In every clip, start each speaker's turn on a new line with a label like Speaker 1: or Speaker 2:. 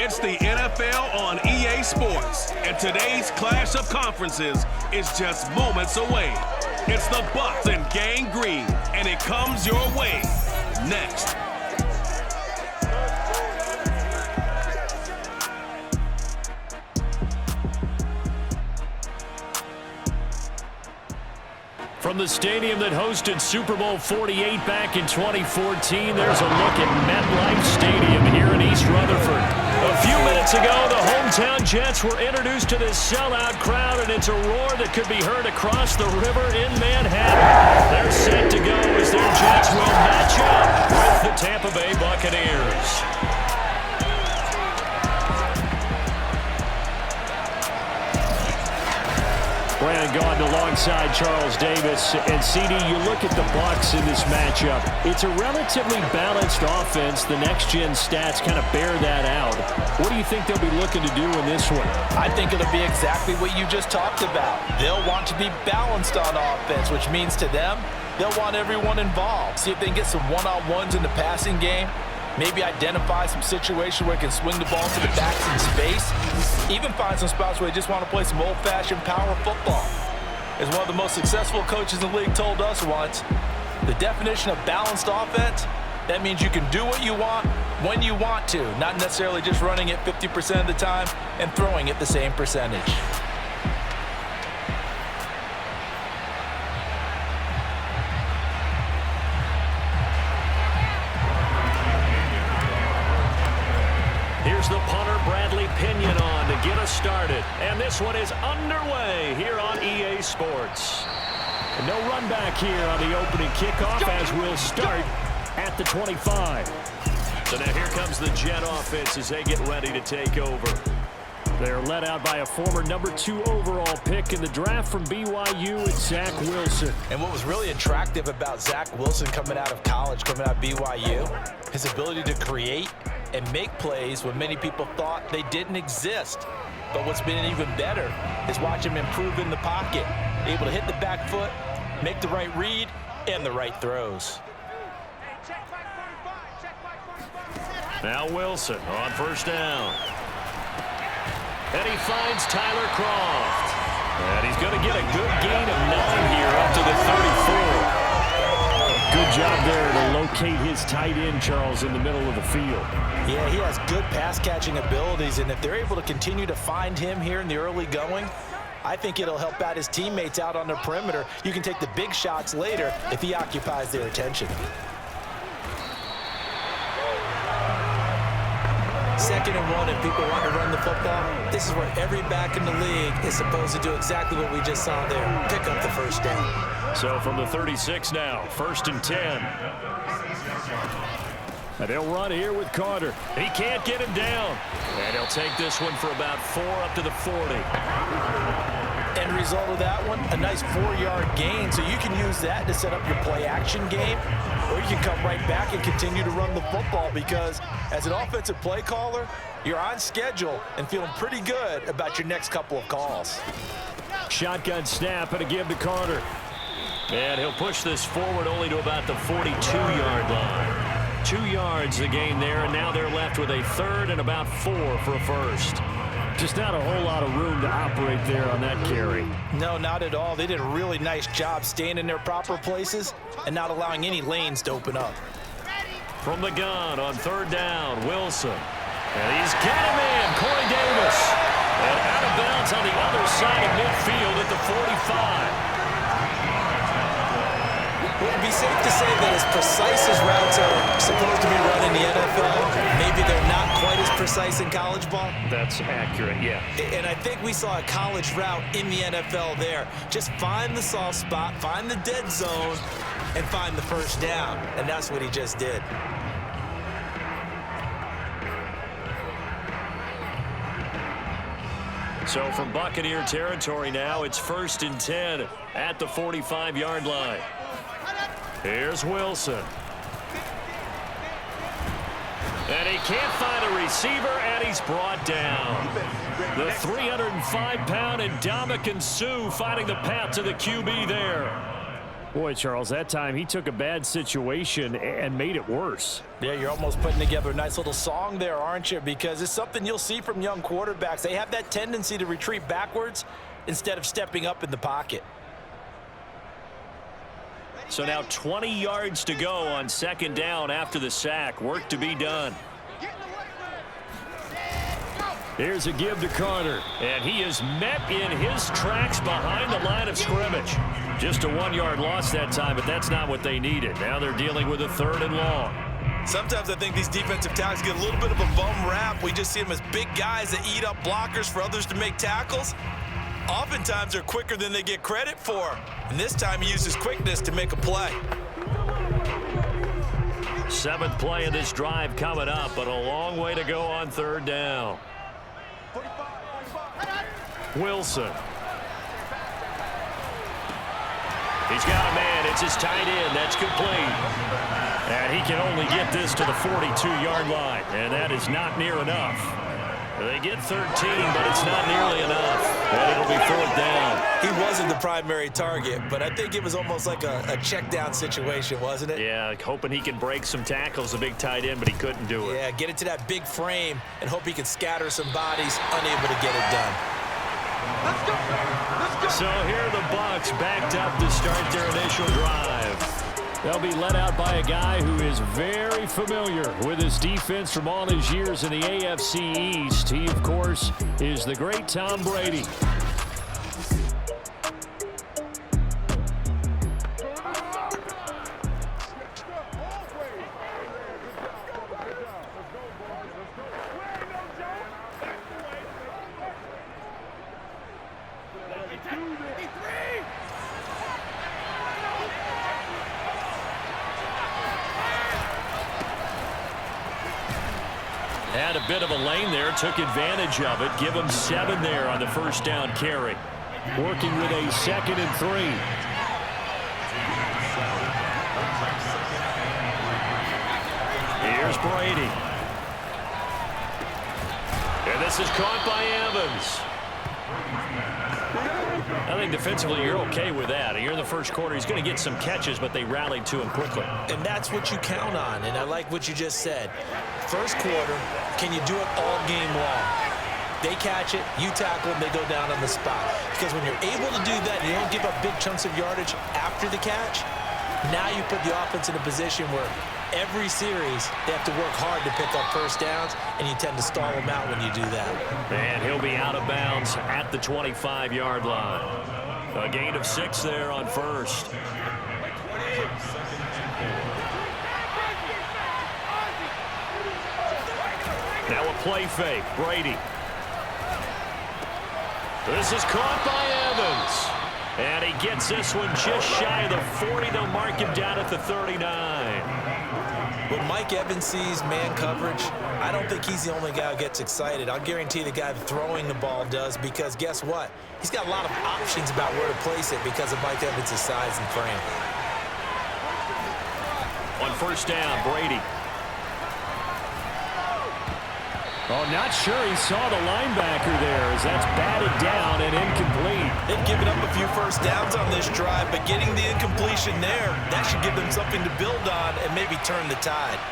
Speaker 1: It's the NFL on EA Sports, and today's clash of conferences is just moments away. It's the Bucs and Gang Green, and it comes your way next.
Speaker 2: From the stadium that hosted Super Bowl 48 back in 2014, there's a look at MetLife Stadium here in East Rutherford. A few minutes ago, the hometown Jets were introduced to this sellout crowd, and it's a roar that could be heard across the river in Manhattan. They're set to go as their Jets will match up with the Tampa Bay Buccaneers. Brandon Gaudin alongside Charles Davis. And CD, you look at the Bucs in this matchup. It's a relatively balanced offense. The next-gen stats kind of bear that out. What do you think they'll be looking to do in this one?
Speaker 3: I think it'll be exactly what you just talked about. They'll want to be balanced on offense, which means to them, they'll want everyone involved. See if they can get some one-on-ones in the passing game. Maybe identify some situation where they can swing the ball to the backs in space. Even find some spots where they just want to play some old-fashioned power football. As one of the most successful coaches in the league told us once, the definition of balanced offense, that means you can do what you want when you want to, not necessarily just running it 50% of the time and throwing it the same percentage.
Speaker 2: Here's the punter, Bradley Pinion, on to get us started. And this one is underway here on EA Sports. And no run back here on the opening kickoff as we'll start at the 25. So now here comes the Jet offense as they get ready to take over. They're led out by a former #2 overall pick in the draft from BYU. It's Zach Wilson.
Speaker 3: And what was really attractive about Zach Wilson coming out of college, coming out of BYU, his ability to create and make plays when many people thought they didn't exist. But what's been even better is watch him improve in the pocket, able to hit the back foot, make the right read, and the right throws.
Speaker 2: Now Wilson on first down. And he finds Tyler Kroft. And he's going to get a good gain of 9 here up to the 34. Good job there to locate his tight end, Charles, in the middle of the field.
Speaker 3: Yeah, he has good pass-catching abilities, and if they're able to continue to find him here in the early going, I think it'll help out his teammates out on the perimeter. You can take the big shots later if he occupies their attention. Second and 1, and people want to run the football. This is where every back in the league is supposed to do exactly what we just saw there, pick up the first down.
Speaker 2: So from the 36 now, 1st and 10. And they'll run here with Carter. He can't get him down. And he'll take this one for about 4 up to the 40.
Speaker 3: End result of that one, a nice 4-yard gain. So you can use that to set up your play-action game, or you can come right back and continue to run the football because as an offensive play caller, you're on schedule and feeling pretty good about your next couple of calls.
Speaker 2: Shotgun snap and a give to Carter. And he'll push this forward only to about the 42-yard line. 2 yards the gain there, and now they're left with a 3rd and about 4 for a first. Just not a whole lot of room to operate there on that carry.
Speaker 3: No, not at all. They did a really nice job staying in their proper places and not allowing any lanes to open up.
Speaker 2: From the gun on 3rd down, Wilson. And he's got him in, Corey Davis. And out of bounds on the other side of midfield at the 45.
Speaker 3: It would be safe to say that as precise as routes are supposed to be run in the NFL, maybe they're not quite as precise in college ball.
Speaker 2: That's accurate, yeah.
Speaker 3: And I think we saw a college route in the NFL there. Just find the soft spot, find the dead zone, and find the first down. And that's what he just did.
Speaker 2: So from Buccaneer territory now, it's 1st and 10 at the 45-yard line. Here's Wilson. And he can't find a receiver, and he's brought down. The 305-pound Ndamukong Suh finding the path to the QB there. Boy, Charles, that time he took a bad situation and made it worse.
Speaker 3: Yeah, you're almost putting together a nice little song there, aren't you? Because it's something you'll see from young quarterbacks. They have that tendency to retreat backwards instead of stepping up in the pocket.
Speaker 2: So now 20 yards to go on second down after the sack. Work to be done. Here's a give to Carter, and he is met in his tracks behind the line of scrimmage. Just a 1-yard loss that time, but that's not what they needed. Now they're dealing with a 3rd and long.
Speaker 3: Sometimes I think these defensive tackles get a little bit of a bum rap. We just see them as big guys that eat up blockers for others to make tackles. Oftentimes they're quicker than they get credit for. And this time he uses quickness to make a play.
Speaker 2: 7th play of this drive coming up, but a long way to go on 3rd down. Wilson. He's got a man. It's his tight end. That's complete. And he can only get this to the 42-yard line, and that is not near enough. They get 13, but it's not nearly enough. And it'll be 4th down.
Speaker 3: He wasn't the primary target, but I think it was almost like a check down situation, wasn't it?
Speaker 2: Yeah, hoping he can break some tackles, a big tight end, but he couldn't do it.
Speaker 3: Yeah, get it to that big frame and hope he can scatter some bodies, unable to get it done.
Speaker 4: Let's go.
Speaker 2: So here are the Bucs backed up to start their initial drive. They'll be led out by a guy who is very familiar with his defense from all his years in the AFC East. He, of course, is the great Tom Brady. Had a bit of a lane there, took advantage of it. Give him 7 there on the 1st down carry. Working with a 2nd and 3. Here's Brady. And this is caught by Evans. I think defensively you're okay with that. You're in the first quarter. He's going to get some catches, but they rallied to him quickly.
Speaker 3: And that's what you count on, and I like what you just said. First quarter, can you do it all game long? They catch it, you tackle them, they go down on the spot. Because when you're able to do that and you don't give up big chunks of yardage after the catch, now you put the offense in a position where every series they have to work hard to pick up first downs, and you tend to stall them out when you do that.
Speaker 2: And he'll be out of bounds at the 25-yard line. A gain of 6 there on 1st. Now a play fake. Brady. This is caught by Evans. And he gets this one just shy of the 40. They'll mark him down at the 39.
Speaker 3: When Mike Evans sees man coverage, I don't think he's the only guy who gets excited. I'll guarantee the guy throwing the ball does, because guess what? He's got a lot of options about where to place it because of Mike Evans' size and frame.
Speaker 2: On 1st down, Brady. Oh, not sure he saw the linebacker there, as that's batted down and incomplete.
Speaker 3: They've given up a few first downs on this drive, but getting the incompletion there, that should give them something to build on and maybe turn the tide.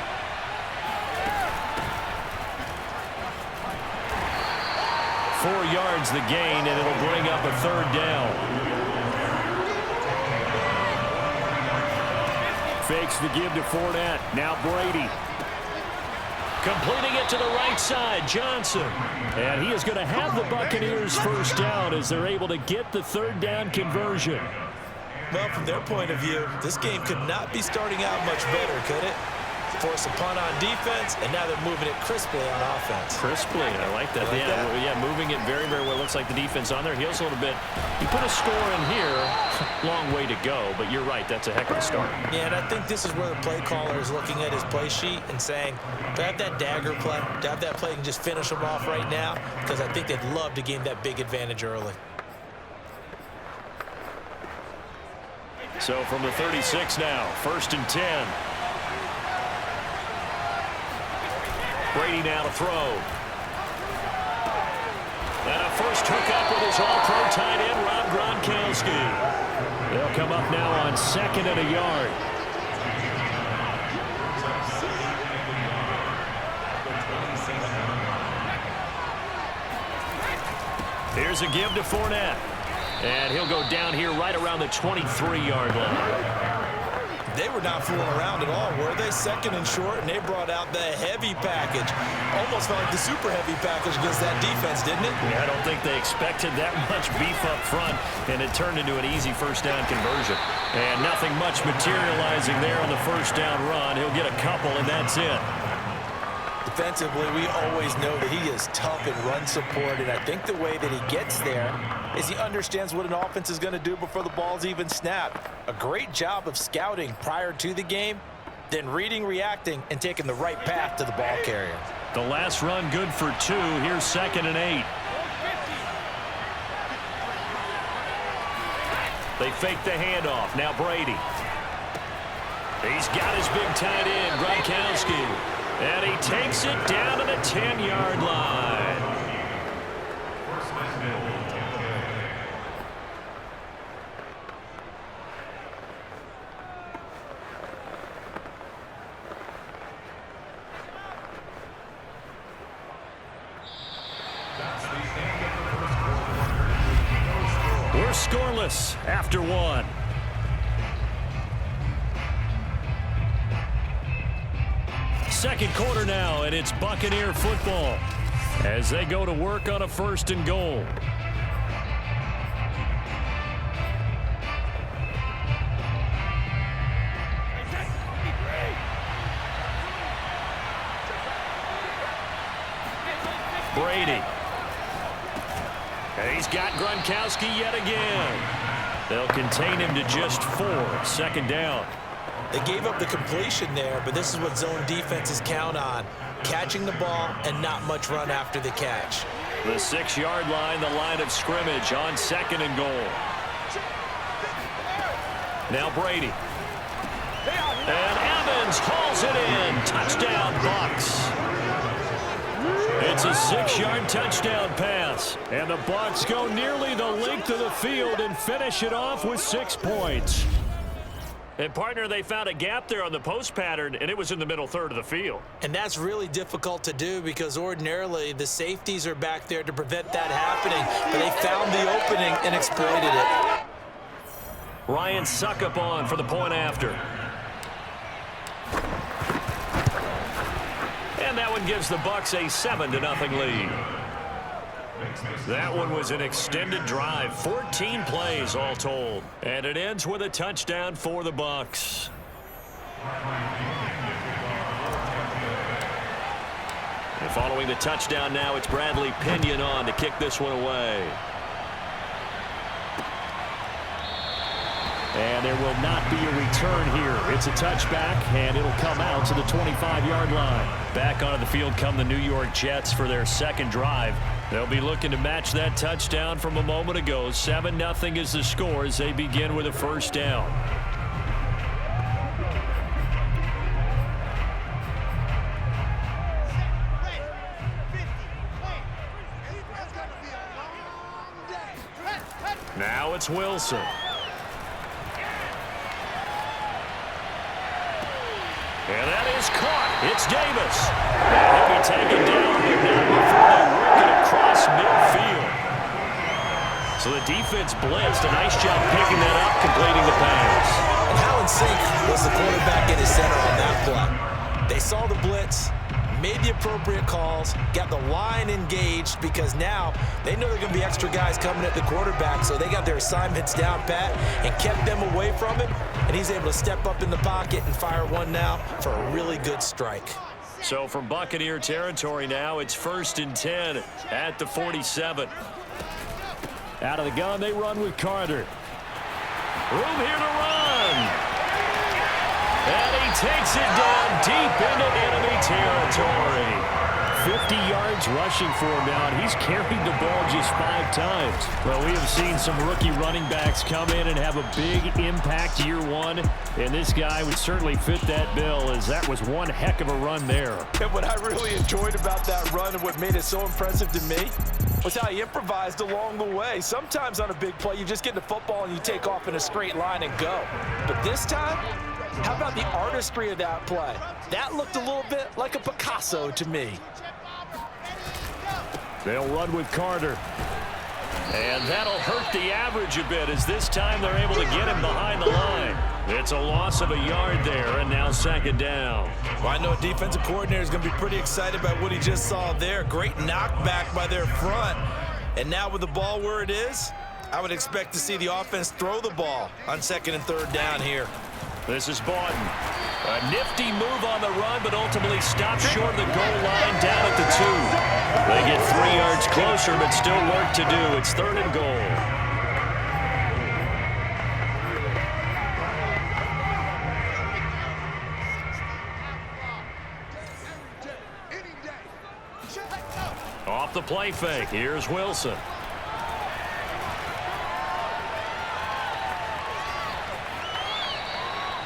Speaker 2: Four yards the gain, and it'll bring up a 3rd down. Fakes the give to Fournette. Now Brady. Completing it to the right side, Johnson. And he is going to have the Buccaneers 1st down as they're able to get the 3rd down conversion.
Speaker 3: Well, from their point of view, this game could not be starting out much better, could it? Force a punt on defense, and now they're moving it crisply on offense.
Speaker 2: Crisply, I like that. Yeah, moving it very, very well. Looks like the defense on their heels a little bit. You put a score in here, long way to go, but you're right, that's a heck of a start.
Speaker 3: Yeah, and I think this is where the play caller is looking at his play sheet and saying, to have that dagger play, to have that play and just finish them off right now, because I think they'd love to gain that big advantage early.
Speaker 2: So from the 36 now, 1st and 10. Brady now to throw. And a first hookup with his all-pro tight end, Rob Gronkowski. They'll come up now on 2nd and a yard. Here's a give to Fournette. And he'll go down here right around the 23-yard line.
Speaker 3: They were not fooling around at all, were they? 2nd and short, and they brought out the heavy package. Almost felt like the super heavy package against that defense, didn't it?
Speaker 2: Yeah, I don't think they expected that much beef up front, and it turned into an easy first down conversion. And nothing much materializing there on the first down run. He'll get a couple, and that's it.
Speaker 3: Defensively, we always know that he is tough in run support, and I think the way that he gets there is he understands what an offense is going to do before the ball's even snapped. A great job of scouting prior to the game, then reading, reacting, and taking the right path to the ball carrier.
Speaker 2: The last run good for 2. Here's 2nd and 8. They fake the handoff. Now Brady. He's got his big tight end, Gronkowski. And he takes it down to the 10-yard line. We're scoreless after 1. Second quarter now, and it's Buccaneer football as they go to work on a 1st and goal. Brady. And he's got Gronkowski yet again. They'll contain him to just 4. 2nd down.
Speaker 3: They gave up the completion there, but this is what zone defenses count on. Catching the ball and not much run after the catch.
Speaker 2: The 6-yard line, the line of scrimmage on 2nd and goal. Now Brady. And Evans hauls it in. Touchdown, Bucs. It's a 6-yard touchdown pass. And the Bucs go nearly the length of the field and finish it off with 6 points. And, partner, they found a gap there on the post pattern, and it was in the middle third of the field.
Speaker 3: And that's really difficult to do because ordinarily the safeties are back there to prevent that happening. But they found the opening and exploited it.
Speaker 2: Ryan Suckup on for the point after. And that one gives the Bucs a 7-0 lead. That one was an extended drive, 14 plays all told. And it ends with a touchdown for the Bucs. And following the touchdown now, it's Bradley Pinion on to kick this one away. And there will not be a return here. It's a touchback, and it'll come out to the 25-yard line. Back onto the field come the New York Jets for their 2nd drive. They'll be looking to match that touchdown from a moment ago. 7-0 is the score as they begin with a 1st down. Now it's Wilson. And that is caught. It's Davis. And he'll be taken down, but not before they work it across midfield. So the defense blitzed. A nice job picking that up, completing the pass.
Speaker 3: And how in sync was the quarterback in his center on that play? They saw the blitz, made the appropriate calls, got the line engaged because now they know there are going to be extra guys coming at the quarterback, so they got their assignments down pat and kept them away from it, and he's able to step up in the pocket and fire one now for a really good strike.
Speaker 2: So from Buccaneer territory now, it's 1st and 10 at the 47. Out of the gun, they run with Carter. Room here to run. And he takes it down deep into enemy territory. 50 yards rushing for him now, and he's carried the ball just 5 times. Well, we have seen some rookie running backs come in and have a big impact year 1, and this guy would certainly fit that bill, as that was one heck of a run there.
Speaker 3: And what I really enjoyed about that run and what made it so impressive to me, was how he improvised along the way. Sometimes on a big play, you just get the football and you take off in a straight line and go. But this time, how about the artistry of that play? That looked a little bit like a Picasso to me.
Speaker 2: They'll run with Carter. And that'll hurt the average a bit as this time they're able to get him behind the line. It's a loss of a yard there, and now second down.
Speaker 3: Well, I know a defensive coordinator is going to be pretty excited about what he just saw there. Great knockback by their front. And now with the ball where it is, I would expect to see the offense throw the ball on second and third down here.
Speaker 2: This is Bawden. A nifty move on the run, but ultimately stopped short of the goal line down at the 2. They get 3 yards closer, but still work to do. It's third and goal. Off the play fake, here's Wilson.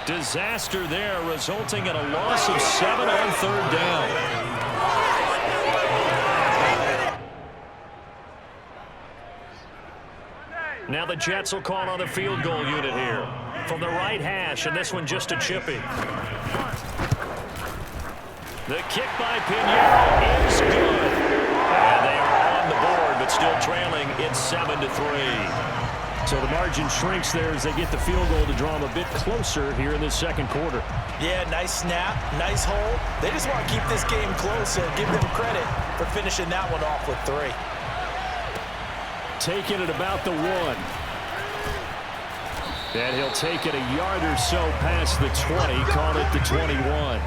Speaker 2: Disaster there, resulting in a loss of 7 on third down. Now the Jets will call on the field goal unit here. From the right hash, and this one just a chippy. The kick by Pinheiro is good. And they are on the board, but still trailing. It's 7-3. So the margin shrinks there as they get the field goal to draw them a bit closer here in this second quarter.
Speaker 3: Yeah, nice snap, nice hold. They just want to keep this game close, so give them credit for finishing that one off with 3.
Speaker 2: Taking it about the 1. And he'll take it a yard or so past the 20, call it the 21.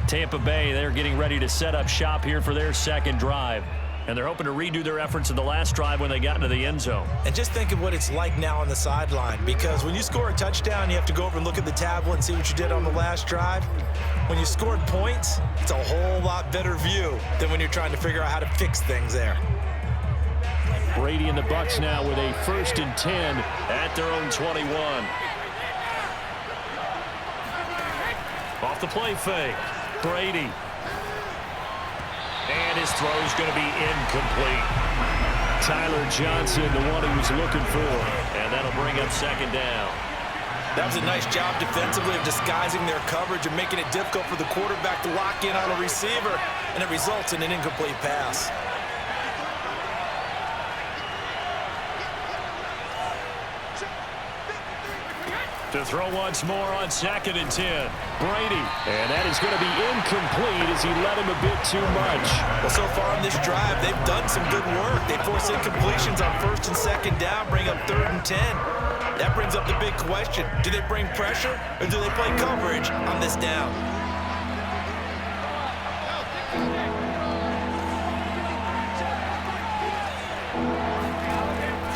Speaker 2: Tampa Bay, they're getting ready to set up shop here for their second drive. And they're hoping to redo their efforts in the last drive when they got into the end zone.
Speaker 3: And just think of what it's like now on the sideline, because when you score a touchdown, you have to go over and look at the tablet and see what you did on the last drive. When you scored points, it's a whole lot better view than when you're trying to figure out how to fix things there.
Speaker 2: Brady and the Bucs now with a 1st and 10 at their own 21. Off the play fake, Brady. And his throw is going to be incomplete. Tyler Johnson, the one he was looking for. And that'll bring up second down.
Speaker 3: That was a nice job defensively of disguising their coverage and making it difficult for the quarterback to lock in on a receiver. And it results in an incomplete pass.
Speaker 2: To throw once more on 2nd and 10. Brady. And that is going to be incomplete as he led him a bit too much.
Speaker 3: Well, so far on this drive, they've done some good work. They force incompletions on 1st and 2nd down, bring up 3rd and 10. That brings up the big question. Do they bring pressure or do they play coverage on this down?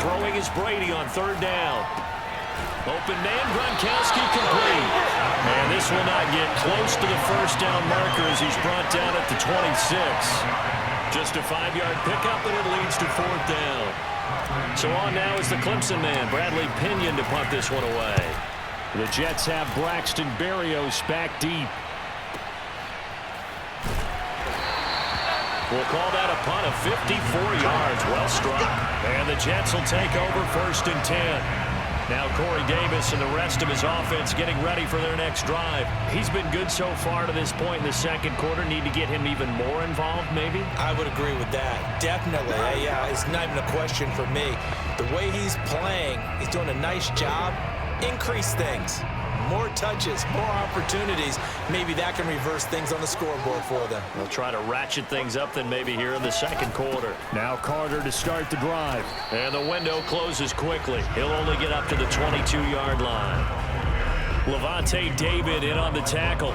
Speaker 2: Throwing is Brady on 3rd down. Open man, Gronkowski complete. And this will not get close to the 1st down marker as he's brought down at the 26. Just a 5-yard pickup, and it leads to 4th down. So on now is the Clemson man, Bradley Pinion, to punt this one away. The Jets have Braxton Berrios back deep. We'll call that a punt of 54 yards. Well struck. And the Jets will take over 1st and 10. Now Corey Davis and the rest of his offense getting ready for their next drive. He's been good so far to this point in the second quarter. Need to get him even more involved, maybe?
Speaker 3: I would agree with that. Definitely. It's not even a question for me. The way he's playing, he's doing a nice job. Increase things. More touches, more opportunities. Maybe that can reverse things on the scoreboard for them.
Speaker 2: They'll try to ratchet things up then maybe here in the second quarter. Now Carter to start the drive. And the window closes quickly. He'll only get up to the 22-yard line. Levante David in on the tackle.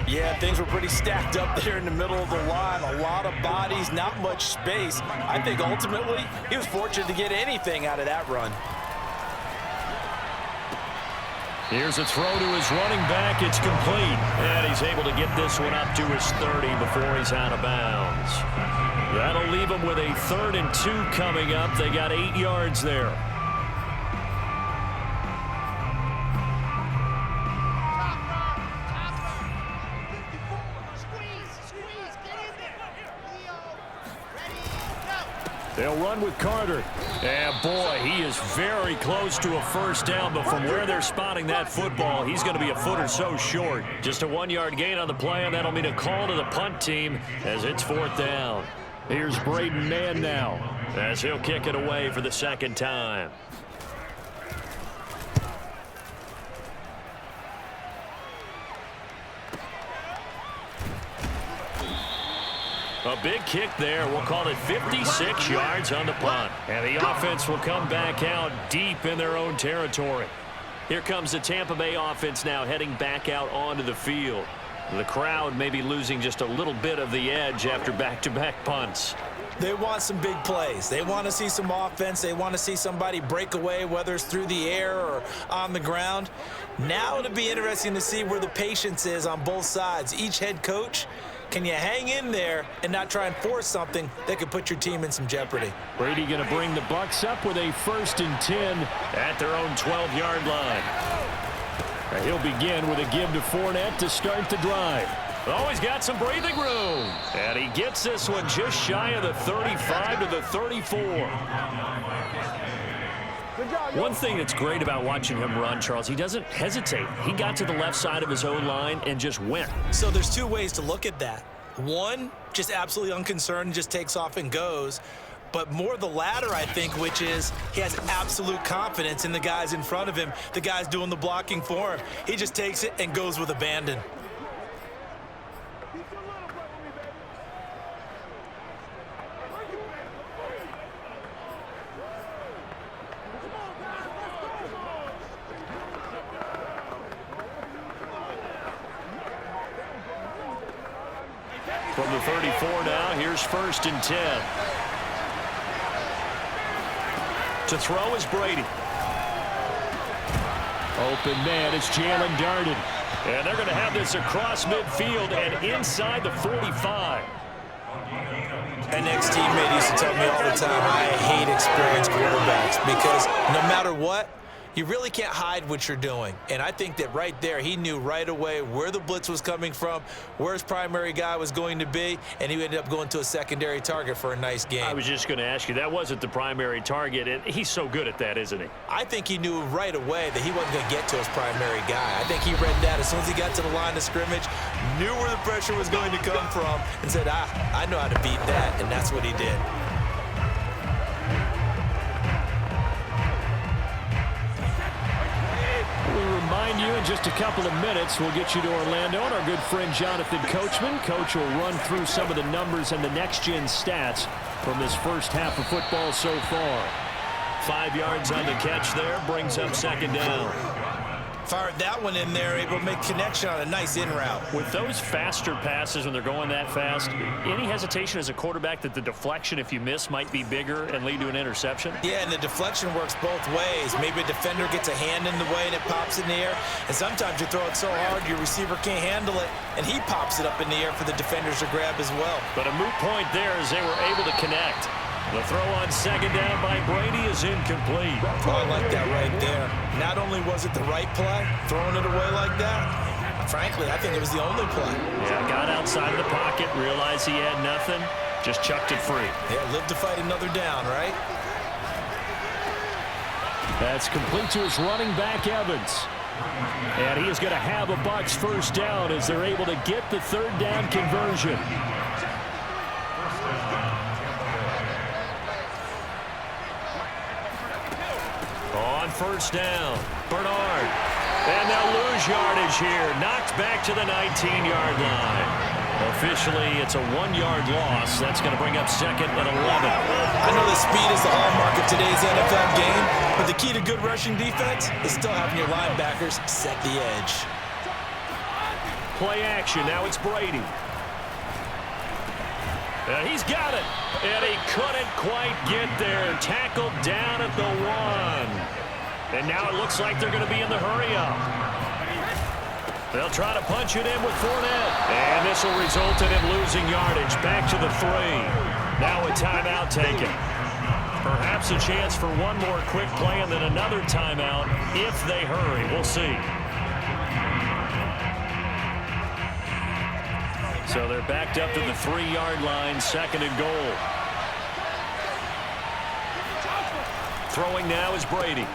Speaker 3: Yeah, things were pretty stacked up there in the middle of the line. A lot of bodies, not much space. I think ultimately he was fortunate to get anything out of that run.
Speaker 2: Here's a throw to his running back. It's complete. And he's able to get this one up to his 30 before he's out of bounds. That'll leave him with a 3rd and 2 coming up. They got 8 yards there. They'll run with Carter. And boy, he is very close to a first down, but from where they're spotting that football, he's going to be a foot or so short. Just a 1-yard gain on the play, and that'll mean a call to the punt team as it's 4th down. Here's Braden Mann now as he'll kick it away for the second time. A big kick there. We'll call it 56 yards on the punt. And the offense will come back out deep in their own territory. Here comes the Tampa Bay offense now heading back out onto the field. The crowd may be losing just a little bit of the edge after back-to-back punts.
Speaker 3: They want some big plays. They want to see some offense. They want to see somebody break away, whether it's through the air or on the ground. Now it'll be interesting to see where the patience is on both sides. Each head coach, can you hang in there and not try and force something that could put your team in some jeopardy?
Speaker 2: Brady going to bring the Bucs up with a 1st and 10 at their own 12-yard line. And he'll begin with a give to Fournette to start the drive. Oh, he's got some breathing room. And he gets this one just shy of the 35 to the 34. One thing that's great about watching him run, Charles, he doesn't hesitate. He got to the left side of his own line and just went.
Speaker 3: So there's 2 ways to look at that. One, just absolutely unconcerned, just takes off and goes. But more the latter, I think, which is he has absolute confidence in the guys in front of him, the guys doing the blocking for him. He just takes it and goes with abandon.
Speaker 2: From the 34 now, here's 1st and 10. To throw is Brady. Open man, it's Jalen Darden. And they're going to have this across midfield and inside the 45.
Speaker 3: An ex-teammate used to tell me all the time, I hate experienced quarterbacks because no matter what, you really can't hide what you're doing. And I think that right there, he knew right away where the blitz was coming from, where his primary guy was going to be, and he ended up going to a secondary target for a nice game.
Speaker 2: I was just going to ask you, that wasn't the primary target, and he's so good at that, isn't he?
Speaker 3: I think he knew right away that he wasn't going to get to his primary guy. I think he read that as soon as he got to the line of scrimmage, knew where the pressure was going to come from, and said, I know how to beat that, and that's what he did.
Speaker 2: Remind you in just a couple of minutes, we'll get you to Orlando and our good friend Jonathan Coachman. Coach will run through some of the numbers and the next-gen stats from this first half of football so far. 5 yards on the catch there, brings up 2nd down.
Speaker 3: Fired that one in there, able to make connection on a nice in route.
Speaker 2: With those faster passes when they're going that fast, any hesitation as a quarterback that the deflection, if you miss, might be bigger and lead to an interception?
Speaker 3: Yeah, and the deflection works both ways. Maybe a defender gets a hand in the way and it pops in the air. And sometimes you throw it so hard your receiver can't handle it, and he pops it up in the air for the defenders to grab as well.
Speaker 2: But a moot point there as they were able to connect. The throw on 2nd down by Brady is incomplete.
Speaker 3: Oh, I like that right there. Not only was it the right play, throwing it away like that, frankly, I think it was the only play.
Speaker 2: Yeah, got outside of the pocket, realized he had nothing, just chucked it free.
Speaker 3: Yeah, live to fight another down, right?
Speaker 2: That's complete to his running back, Evans. And he is going to have a Bucs 1st down as they're able to get the 3rd down conversion. On 1st down, Bernard. And they'll lose yardage here. Knocked back to the 19-yard line. Officially, it's a 1-yard loss. That's going to bring up 2nd and 11.
Speaker 3: I know the speed is the hallmark of today's NFL game, but the key to good rushing defense is still having your linebackers set the edge.
Speaker 2: Play action. Now it's Brady. And he's got it. And he couldn't quite get there. Tackled down at the 1. And now it looks like they're going to be in the hurry-up. They'll try to punch it in with Fournette. And this will result in him losing yardage. Back to the 3. Now a timeout taken. Perhaps a chance for one more quick play and then another timeout if they hurry. We'll see. So they're backed up to the 3-yard line, 2nd and goal. Throwing now is Brady.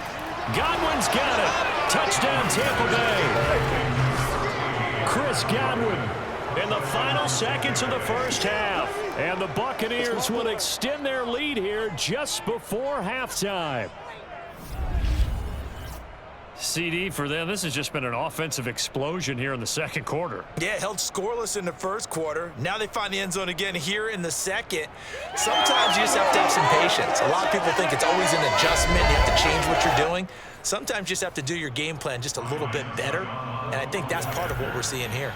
Speaker 2: Godwin's got it. Touchdown, Tampa Bay. Chris Godwin in the final seconds of the first half. And the Buccaneers will extend their lead here just before halftime. CD for them, this has just been an offensive explosion here in the second quarter.
Speaker 3: Yeah, held scoreless in the first quarter. Now they find the end zone again here in the second. Sometimes you just have to have some patience. A lot of people think it's always an adjustment. You have to change what you're doing. Sometimes you just have to do your game plan just a little bit better. And I think that's part of what we're seeing here.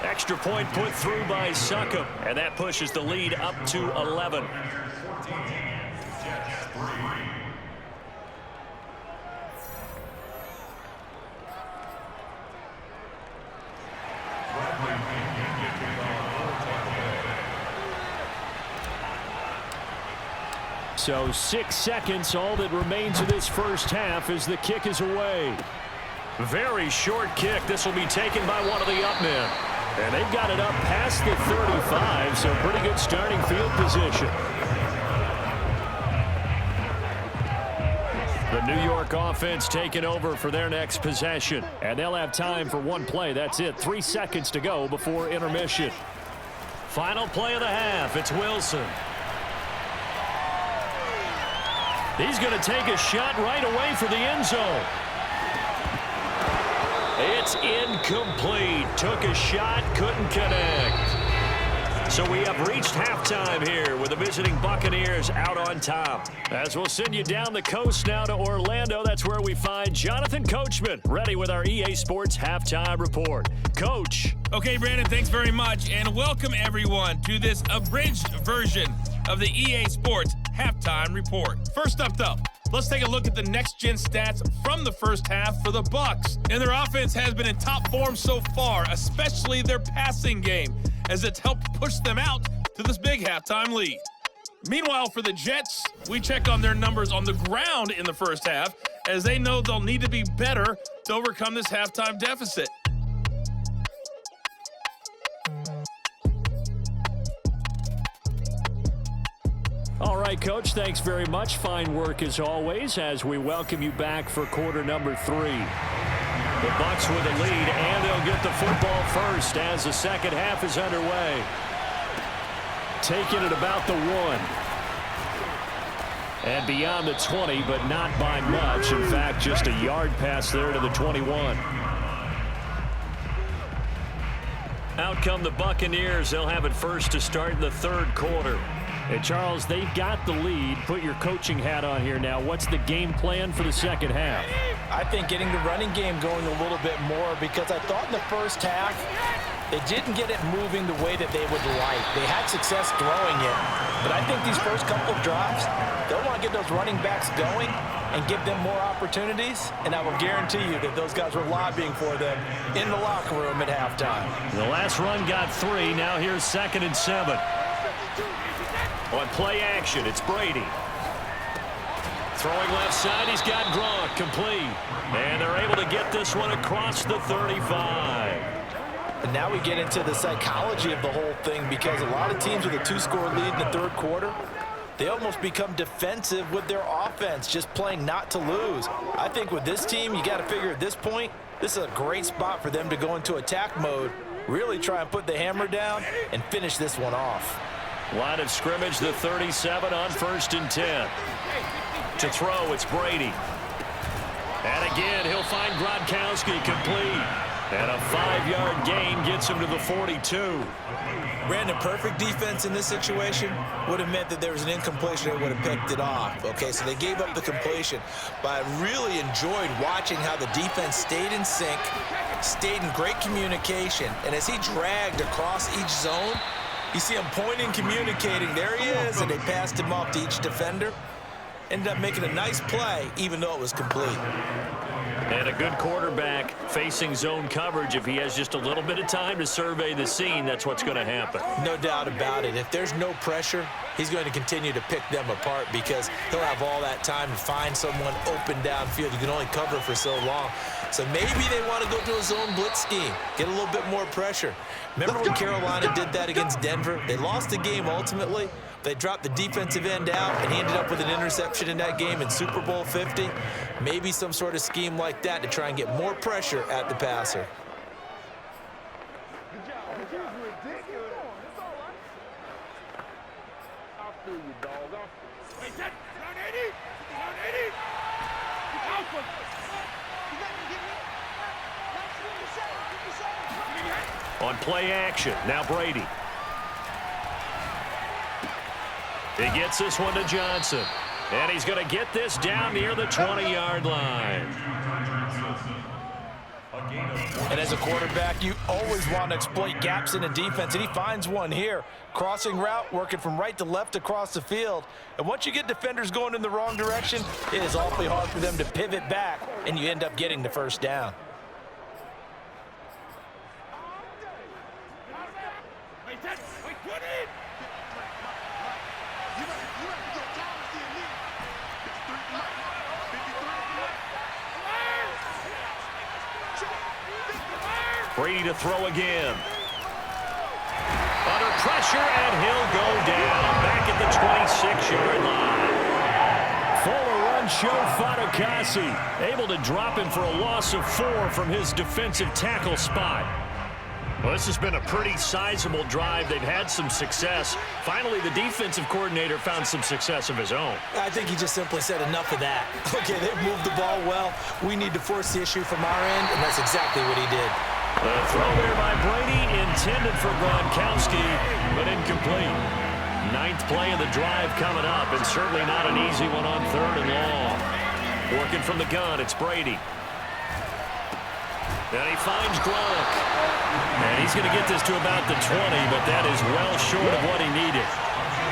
Speaker 2: Extra point put through by Succop. And that pushes the lead up to 11. So 6 seconds, all that remains of this first half as the kick is away. Very short kick. This will be taken by one of the up men. And they've got it up past the 35, so pretty good starting field position. The New York offense taking over for their next possession. And they'll have time for one play. That's it. 3 seconds to go before intermission. Final play of the half. It's Wilson. He's going to take a shot right away for the end zone. It's incomplete. Took a shot, couldn't connect. So we have reached halftime here with the visiting Buccaneers out on top. As we'll send you down the coast now to Orlando, that's where we find Jonathan Coachman, ready with our EA Sports Halftime Report. Coach.
Speaker 5: Okay, Brandon, thanks very much, and welcome everyone to this abridged version of the EA Sports Halftime Report. First up, though, let's take a look at the next-gen stats from the first half for the Bucs. And their offense has been in top form so far, especially their passing game, as it's helped push them out to this big halftime lead. Meanwhile, for the Jets, we check on their numbers on the ground in the first half, as they know they'll need to be better to overcome this halftime deficit.
Speaker 2: All right, Coach, thanks very much. Fine work as always as we welcome you back for quarter number 3. The Bucs with a lead, and they'll get the football first as the second half is underway. Taking it about the 1. And beyond the 20, but not by much. In fact, just a yard pass there to the 21. Out come the Buccaneers. They'll have it first to start in the third quarter. And Charles, they've got the lead. Put your coaching hat on here now. What's the game plan for the second half?
Speaker 3: I think getting the running game going a little bit more, because I thought in the first half they didn't get it moving the way that they would like. They had success throwing it, but I think these first couple of drives, they'll want to get those running backs going and give them more opportunities, and I will guarantee you that those guys were lobbying for them in the locker room at halftime.
Speaker 2: The last run got 3. Now here's 2nd and 7. On play action, it's Brady. Throwing left side, he's got Gronk, complete. And they're able to get this one across the 35.
Speaker 3: And now we get into the psychology of the whole thing, because a lot of teams with a 2-score lead in the third quarter, they almost become defensive with their offense, just playing not to lose. I think with this team, you got to figure at this point, this is a great spot for them to go into attack mode, really try and put the hammer down and finish this one off.
Speaker 2: Line of scrimmage, the 37 on 1st and 10. To throw, it's Brady. And again, he'll find Gronkowski complete. And a 5-yard gain gets him to the 42.
Speaker 3: Brandon, perfect defense in this situation would have meant that there was an incompletion that would have picked it off. Okay, so they gave up the completion. But I really enjoyed watching how the defense stayed in sync, stayed in great communication. And as he dragged across each zone, you see him pointing, communicating. There he is, and they passed him off to each defender. Ended up making a nice play, even though it was complete.
Speaker 2: And a good quarterback facing zone coverage. If he has just a little bit of time to survey the scene, that's what's going to happen.
Speaker 3: No doubt about it. If there's no pressure, he's going to continue to pick them apart, because he'll have all that time to find someone open downfield. You can only cover for so long. So maybe they want to go to a zone blitz scheme, get a little bit more pressure. Remember when Carolina did that against Denver? They lost the game ultimately, They dropped the defensive end out, and he ended up with an interception in that game in Super Bowl 50. Maybe some sort of scheme like that to try and get more pressure at the passer.
Speaker 2: On play action, now Brady. He gets this one to Johnson. And he's going to get this down near the 20-yard line.
Speaker 3: And as a quarterback, you always want to exploit gaps in the defense, and he finds one here. Crossing route, working from right to left across the field. And once you get defenders going in the wrong direction, it is awfully hard for them to pivot back, and you end up getting the first down.
Speaker 2: Brady to throw again. Under pressure, and he'll go down back at the 26-yard line. Fuller run show Fatukasi. Able to drop him for a loss of 4 from his defensive tackle spot. Well, this has been a pretty sizable drive. They've had some success. Finally, the defensive coordinator found some success of his own.
Speaker 3: I think he just simply said enough of that. Okay, they've moved the ball well. We need to force the issue from our end, and that's exactly what he did.
Speaker 2: The throw there by Brady, intended for Gronkowski, but incomplete. 9th play of the drive coming up, and certainly not an easy one on 3rd and long. Working from the gun, it's Brady. And he finds Gronk. And he's going to get this to about the 20, but that is well short of what he needed.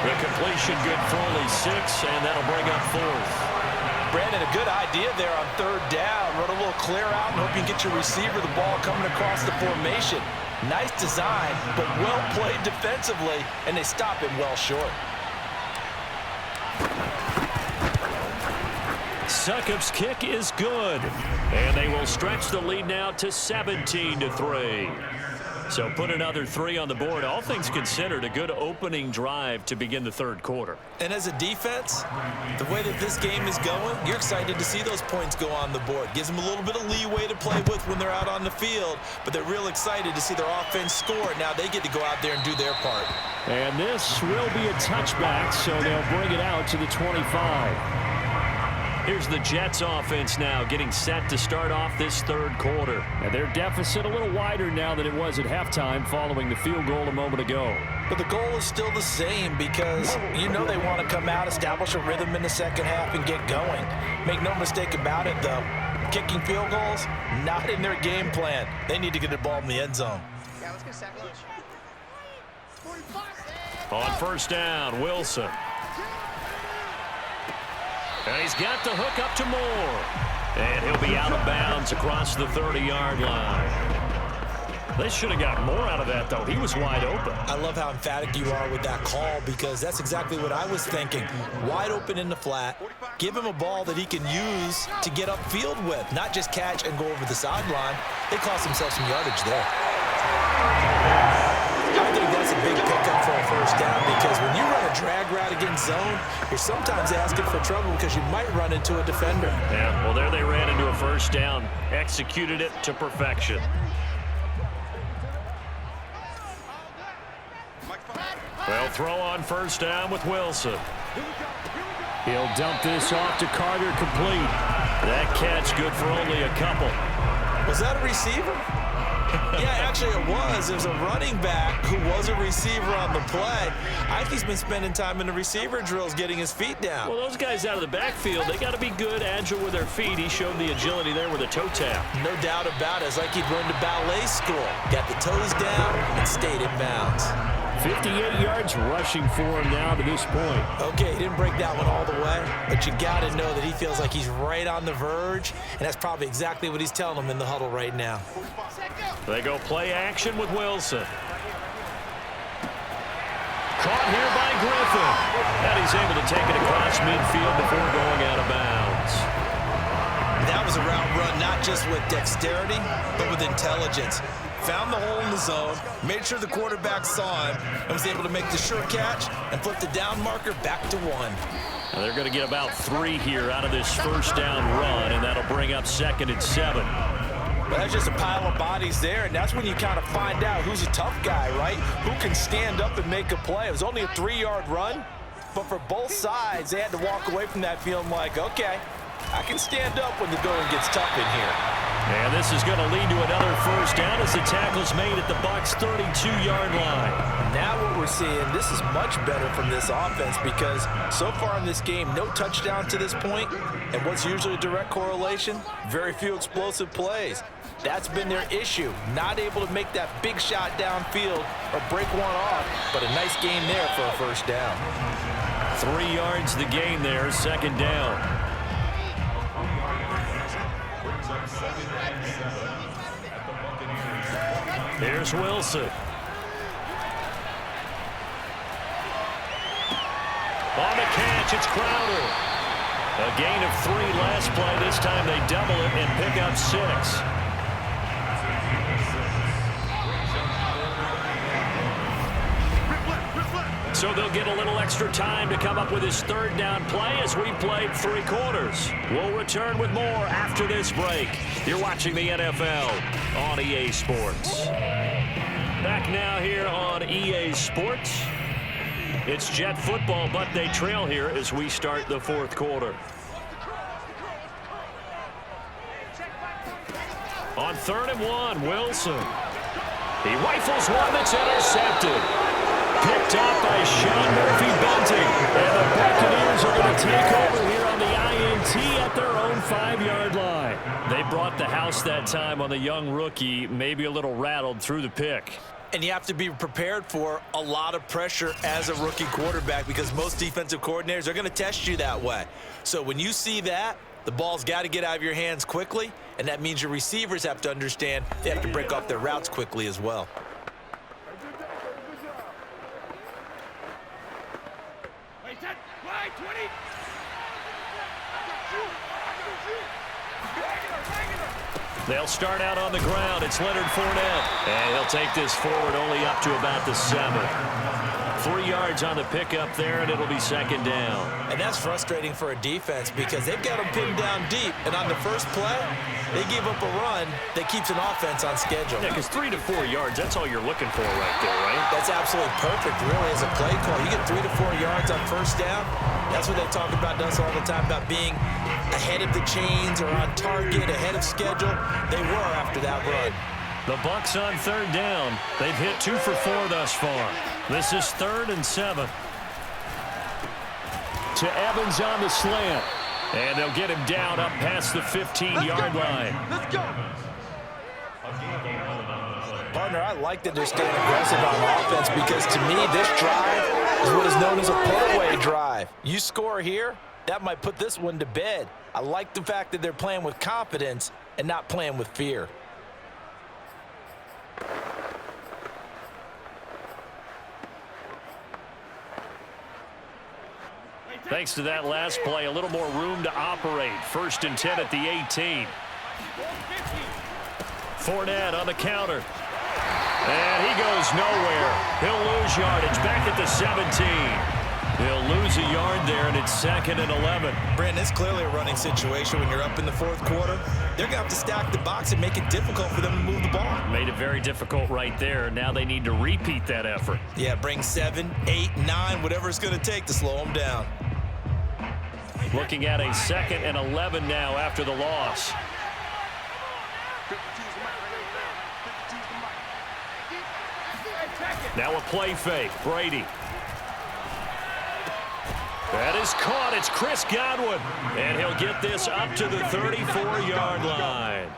Speaker 2: The completion good for only 6, and that'll bring up 4th.
Speaker 3: Brandon, a good idea there on 3rd down. Run a little clear out and hope you can get your receiver the ball coming across the formation. Nice design, but well played defensively, and they stop him well short.
Speaker 2: Succop's kick is good, and they will stretch the lead now to 17-3. So put another 3 on the board. All things considered, a good opening drive to begin the 3rd quarter.
Speaker 3: And as a defense, the way that this game is going, you're excited to see those points go on the board. Gives them a little bit of leeway to play with when they're out on the field, but they're real excited to see their offense score. Now they get to go out there and do their part.
Speaker 2: And this will be a touchback, so they'll bring it out to the 25. Here's the Jets offense now getting set to start off this 3rd quarter. And their deficit a little wider now than it was at halftime following the field goal a moment ago.
Speaker 3: But the goal is still the same because you know they want to come out, establish a rhythm in the second half, and get going. Make no mistake about it, though. Kicking field goals, not in their game plan. They need to get the ball in the end zone.
Speaker 4: Yeah, let's get sack lunch.
Speaker 2: On 1st down, Wilson. And he's got the hook up to Moore. And he'll be out of bounds across the 30-yard line. They should have got more out of that, though. He was wide open.
Speaker 3: I love how emphatic you are with that call because that's exactly what I was thinking. Wide open in the flat. Give him a ball that he can use to get upfield with, not just catch and go over the sideline. They cost themselves some yardage there. I think that's a big pickup for a 1st down because when you run a drag route against zone, you're sometimes asking for trouble because you might run into a defender.
Speaker 2: Yeah, well, there they ran into a 1st down, executed it to perfection. They'll throw on 1st down with Wilson. He'll dump this off to Carter, complete. That catch good for only a couple.
Speaker 3: Was that a receiver? Yeah, actually it was. There's a running back who was a receiver on the play. I think he's been spending time in the receiver drills getting his feet down.
Speaker 2: Well, those guys out of the backfield, they got to be good, agile with their feet. He showed the agility there with a toe tap.
Speaker 3: No doubt about it. It's like he'd run to ballet school. Got the toes down and stayed in bounds.
Speaker 2: 58 yards rushing for him now to this point.
Speaker 3: Okay, he didn't break that one all the way, but you got to know that he feels like he's right on the verge, and that's probably exactly what he's telling them in the huddle right now.
Speaker 2: They go play action with Wilson. Caught here by Griffin. And he's able to take it across midfield before going out of bounds.
Speaker 3: That was a route run not just with dexterity, but with intelligence. found the hole in the zone, made sure the quarterback saw him, and was able to make the sure catch and flip the down marker back to 1.
Speaker 2: Now they're going to get about 3 here out of this first down run, and that'll bring up 2nd and 7.
Speaker 3: Well, that's just a pile of bodies there, and that's when you kind of find out who's a tough guy, right? Who can stand up and make a play. It was only a 3-yard run, but for both sides, they had to walk away from that feeling like, okay, I can stand up when the going gets tough in here.
Speaker 2: And this is going to lead to another first down as the tackle's made at the Bucs' 32-yard line.
Speaker 3: Now what we're seeing, this is much better from this offense because so far in this game, no touchdown to this point, and what's usually a direct correlation? Very few explosive plays. That's been their issue, not able to make that big shot downfield or break one off, but a nice gain there for a first down.
Speaker 2: 3 yards the gain there, 2nd down. Here's Wilson. On the catch, it's Crowder. A gain of 3 last play. This time they double it and pick up 6. So they'll get a little extra time to come up with his 3rd down play as we played 3 quarters. We'll return with more after this break. You're watching the NFL on EA Sports. Back now here on EA Sports. It's Jet football, but they trail here as we start the 4th quarter. On 3rd and 1, Wilson. He rifles one that's intercepted. Picked up by Sean Murphy-Bunting. And the Buccaneers are going to take over here on the INT at their own 5-yard line. They brought the house that time on the young rookie, maybe a little rattled through the pick.
Speaker 3: And you have to be prepared for a lot of pressure as a rookie quarterback because most defensive coordinators are going to test you that way. So when you see that, the ball's got to get out of your hands quickly, and that means your receivers have to understand they have to break off their routes quickly as well.
Speaker 2: They'll start out on the ground. It's Leonard Fournette. And he'll take this forward only up to about the 7. 3 yards on the pickup there, and it'll be 2nd down.
Speaker 3: And that's frustrating for a defense because they've got them pinned down deep. And on the first play, they give up a run that keeps an offense on schedule.
Speaker 2: Yeah, because 3 to 4 yards, that's all you're looking for right there, right?
Speaker 3: That's absolutely perfect, really, as a play call. You get 3 to 4 yards on first down. That's what they talk about us all the time, about being ahead of the chains or on target, ahead of schedule. They were after that run.
Speaker 2: The Bucs on 3rd down. They've hit 2 for 4 thus far. This is 3rd and 7. To Evans on the slant. And they'll get him down up past the 15-yard line.
Speaker 4: Let's go.
Speaker 3: Partner, I like that they're staying aggressive on offense because to me, this drive is what is known as a put-away drive. You score here, that might put this one to bed. I like the fact that they're playing with confidence and not playing with fear.
Speaker 2: Thanks to that last play, a little more room to operate. 1st and 10 at the 18. Fournette on the counter. And he goes nowhere. He'll lose yardage back at the 17. He'll lose a yard there, and it's 2nd and 11.
Speaker 3: Brandon, it's clearly a running situation when you're up in the 4th quarter. They're going to have to stack the box and make it difficult for them to move the ball.
Speaker 2: Made it very difficult right there. Now they need to repeat that effort.
Speaker 3: Yeah, bring 7, 8, 9, whatever it's going to take to slow them down.
Speaker 2: Looking at a 2nd and 11 now after the loss. Now a play fake. Brady. That is caught. It's Chris Godwin. And he'll get this up to the 34-yard line.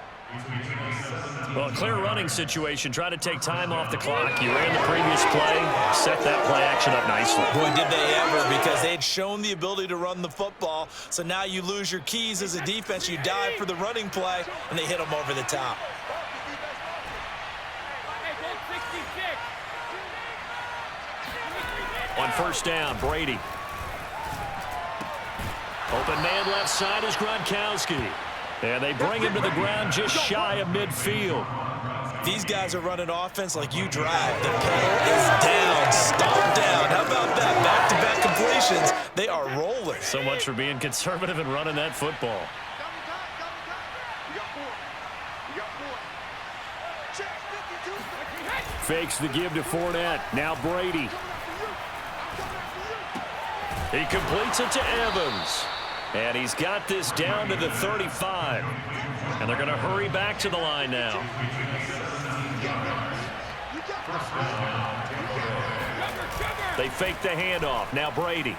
Speaker 2: Well, a clear running situation. Try to take time off the clock. You ran the previous play. Set that play action up nicely.
Speaker 3: Boy, did they ever, because they had shown the ability to run the football. So now you lose your keys as a defense. You dive for the running play, and they hit them over the top.
Speaker 2: On 1st down, Brady. Open man left side is Gronkowski. And they bring him to the ground just shy of midfield.
Speaker 3: These guys are running offense like you drive. The pedal is down, stomped down. How about that? Back-to-back completions. They are rolling.
Speaker 2: So much for being conservative and running that football. Fakes the give to Fournette. Now Brady. He completes it to Evans. And he's got this down to the 35. And they're going to hurry back to the line now. They fake the handoff. Now Brady.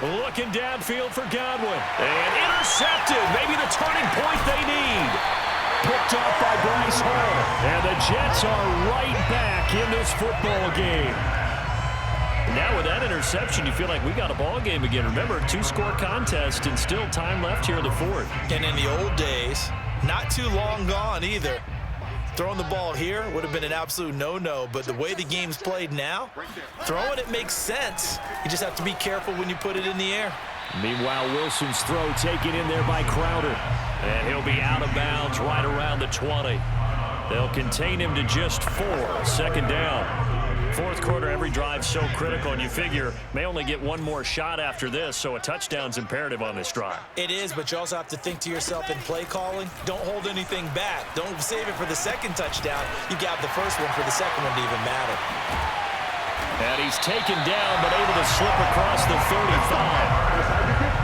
Speaker 2: Looking downfield for Godwin. And intercepted. Maybe the turning point they need. Picked off by Bryce Hall. And the Jets are right back in this football game. Now with that interception, you feel like we got a ball game again. Remember, 2-score contest and still time left here in the fourth.
Speaker 3: And in the old days, not too long gone either. Throwing the ball here would have been an absolute no-no, but the way the game's played now, throwing it makes sense. You just have to be careful when you put it in the air.
Speaker 2: Meanwhile, Wilson's throw taken in there by Crowder. And he'll be out of bounds right around the 20. They'll contain him to just 4. Second down. Fourth quarter, every drive so critical, and you figure may only get one more shot after this, so a touchdown's imperative on this drive.
Speaker 3: It is, but you also have to think to yourself in play calling, don't hold anything back. Don't save it for the second touchdown. You got the first one for the second one to even matter.
Speaker 2: And he's taken down, but able to slip across the 35.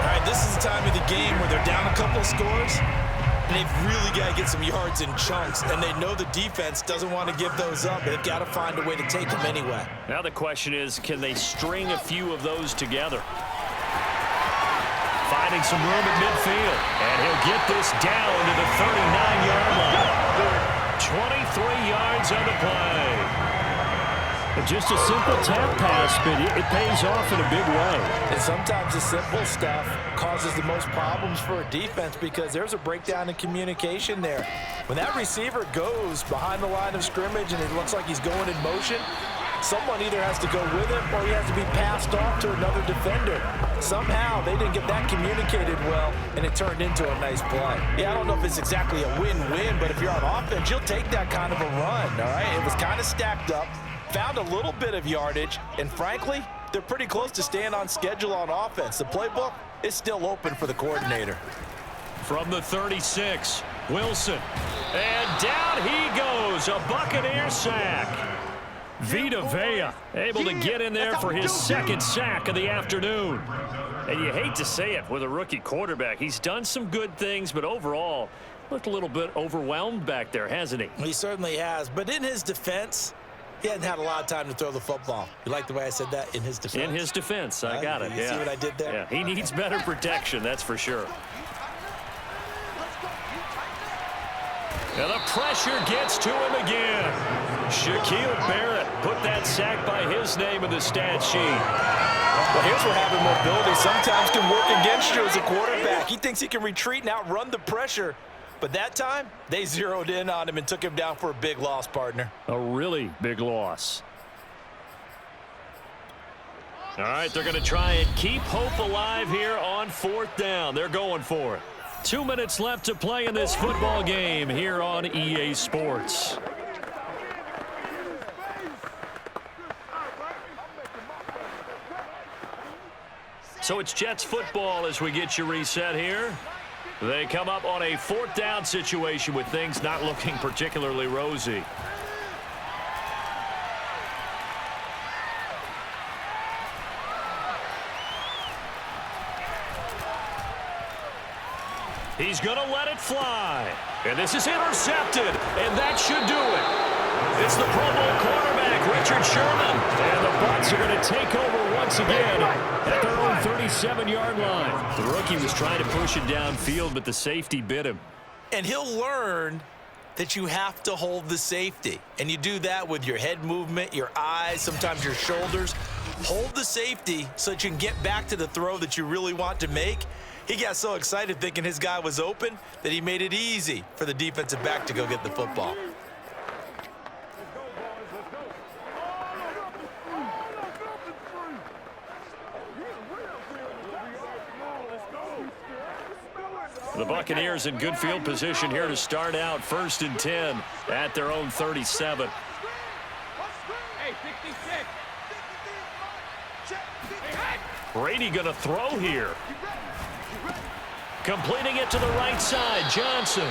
Speaker 3: All right, this is the time of the game where they're down a couple scores, and they've really got to get some yards in chunks, and they know the defense doesn't want to give those up, but they've got to find a way to take them anyway.
Speaker 2: Now the question is, can they string a few of those together? Finding some room at midfield, and he'll get this down to the 39-yard line. 23 yards on the play. Just a simple tap pass, but it pays off in a big way.
Speaker 3: And sometimes the simple stuff causes the most problems for a defense because there's a breakdown in communication there. When that receiver goes behind the line of scrimmage and it looks like he's going in motion, someone either has to go with him or he has to be passed off to another defender. Somehow they didn't get that communicated well, and it turned into a nice play. Yeah, I don't know if it's exactly a win-win, but if you're on offense, you'll take that kind of a run, all right? It was kind of stacked up. Found a little bit of yardage, and frankly, they're pretty close to staying on schedule on offense. The playbook is still open for the coordinator.
Speaker 2: From the 36, Wilson. And down he goes, a Buccaneers sack. Vita Vea able to get in there for his second sack of the afternoon. And you hate to say it with a rookie quarterback. He's done some good things, but overall, looked a little bit overwhelmed back there, hasn't he?
Speaker 3: He certainly has, but in his defense, he hasn't had a lot of time to throw the football. You like the way I said that? In his defense?
Speaker 2: In his defense. I got it,
Speaker 3: You see what I did there?
Speaker 2: Yeah, he needs better protection, that's for sure. And the pressure gets to him again. Shaquille Barrett put that sack by his name in the stat sheet.
Speaker 3: Well, here's where having mobility sometimes can work against you as a quarterback. He thinks he can retreat and outrun the pressure. But that time, they zeroed in on him and took him down for a big loss, partner.
Speaker 2: A really big loss. All right, they're going to try and keep hope alive here on fourth down. They're going for it. 2 minutes left to play in this football game here on EA Sports. So it's Jets football as we get you reset here. They come up on a fourth down situation with things not looking particularly rosy. He's going to let it fly. And this is intercepted, and that should do it. It's the Pro Bowl quarterback, Richard Sherman. And the Bucs are going to take over once again at their own 37-yard line. The rookie was trying to push it downfield, but the safety bit him.
Speaker 3: And he'll learn that you have to hold the safety. And you do that with your head movement, your eyes, sometimes your shoulders. Hold the safety so that you can get back to the throw that you really want to make. He got so excited thinking his guy was open that he made it easy for the defensive back to go get the football.
Speaker 2: The Buccaneers in good field position here to start out 1st and 10 at their own 37.
Speaker 4: Hey, 66.
Speaker 2: Brady going to throw here. Completing it to the right side, Johnson.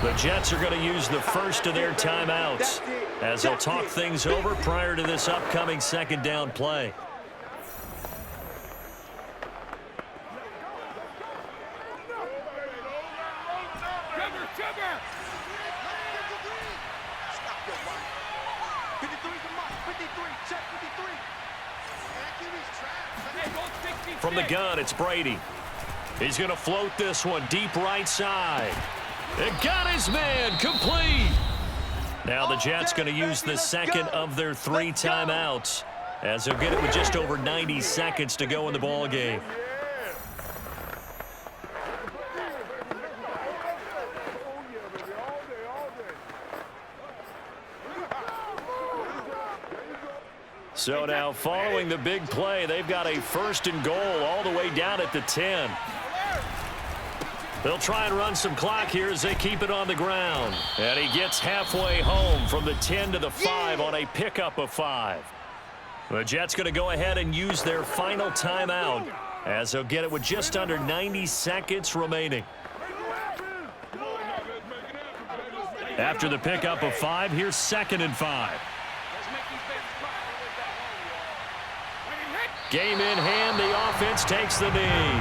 Speaker 2: The Jets are going to use the first of their timeouts as they'll talk things over prior to this upcoming 2nd down play. From the gun, it's Brady. He's going to float this one deep right side. It got his man complete. Now the Jets going to use the second of their 3 timeouts as they'll get it with just over 90 seconds to go in the ball game. So now following the big play, they've got a 1st and goal all the way down at the 10. They'll try and run some clock here as they keep it on the ground. And he gets halfway home from the 10 to the 5 on a pickup of 5. The Jets going to go ahead and use their final timeout as they'll get it with just under 90 seconds remaining. After the pickup of 5, here's 2nd and 5. Game in hand, the offense takes the knee.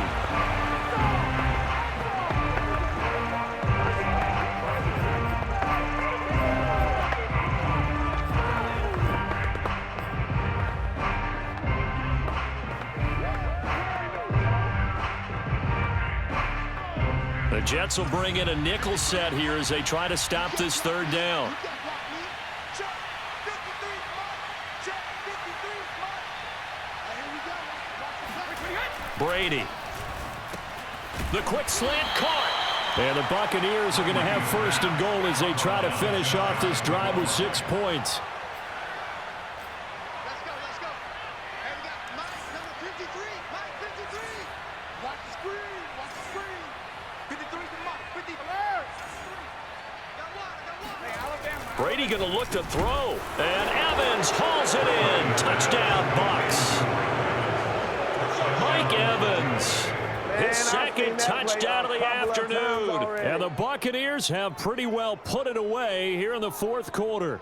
Speaker 2: The Jets will bring in a nickel set here as they try to stop this 3rd down. Brady. The quick slant caught. And the Buccaneers are going to have 1st and goal as they try to finish off this drive with 6 points.
Speaker 4: Let's go. And we got Mike, number 53. Mike, 53. Watch the screen. 53 to Mike. 50.
Speaker 2: Brady going to look to throw. And Evans hauls it in. Touchdown, Bucs. Mike Evans, his 2nd touchdown of the afternoon. And the Buccaneers have pretty well put it away here in the 4th quarter.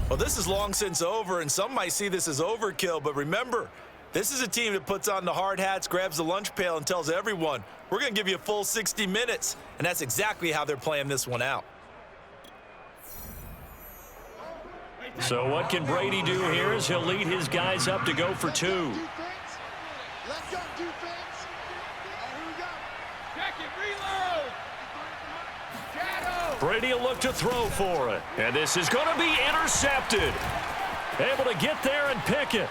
Speaker 3: Well, this is long since over, and some might see this as overkill. But remember, this is a team that puts on the hard hats, grabs the lunch pail, and tells everyone, we're going to give you a full 60 minutes. And that's exactly how they're playing this one out.
Speaker 2: So what can Brady do here is he'll lead his guys up to go for 2.
Speaker 4: Let's go, defense. Here we go. Check it, reload. Shadow.
Speaker 2: Brady will look to throw for it. And this is going to be intercepted. Able to get there and pick it.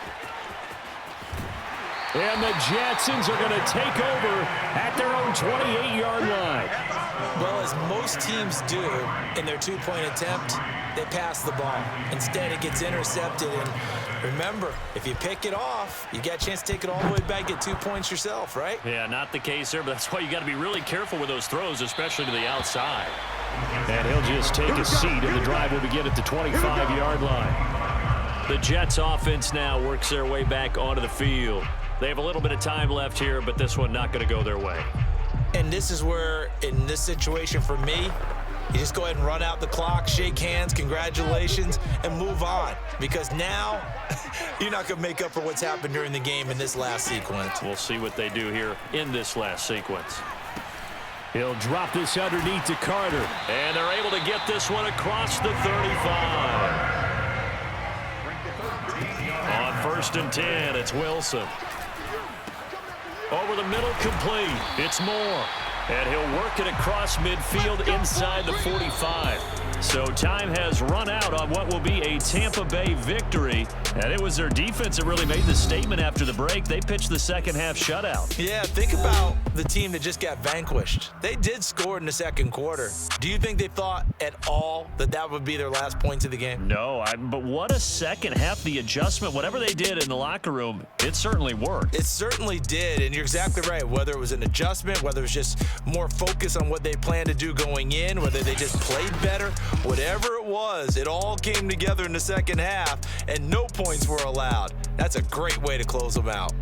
Speaker 2: And the Jetsons are going to take over at their own 28-yard line.
Speaker 3: Well, as most teams do in their 2-point attempt, they pass the ball. Instead, it gets intercepted. And remember, if you pick it off, you got a chance to take it all the way back, get 2 points yourself, right?
Speaker 2: Yeah, not the case there, but that's why you got to be really careful with those throws, especially to the outside. And he'll just take a seat, and the drive will begin at the 25-yard line. The Jets offense now works their way back onto the field. They have a little bit of time left here, but this one not going to go their way.
Speaker 3: And this is where, in this situation for me, you just go ahead and run out the clock, shake hands, congratulations, and move on. Because now, you're not going to make up for what's happened during the game in this last sequence.
Speaker 2: We'll see what they do here in this last sequence. He'll drop this underneath to Carter. And they're able to get this one across the 35. On 1st and 10, it's Wilson. Over the middle, complete. It's Moore. And he'll work it across midfield inside the 45. So time has run out on what will be a Tampa Bay victory. And it was their defense that really made the statement after the break. They pitched the second half shutout.
Speaker 3: Yeah, think about the team that just got vanquished. They did score in the 2nd quarter. Do you think they thought at all that that would be their last points of the game?
Speaker 2: No, but what a second half. The adjustment, whatever they did in the locker room, it certainly worked.
Speaker 3: It certainly did, and you're exactly right. Whether it was an adjustment, whether it was just more focus on what they plan to do going in, whether they just played better, whatever it was, it all came together in the second half, and no points were allowed. That's a great way to close them out.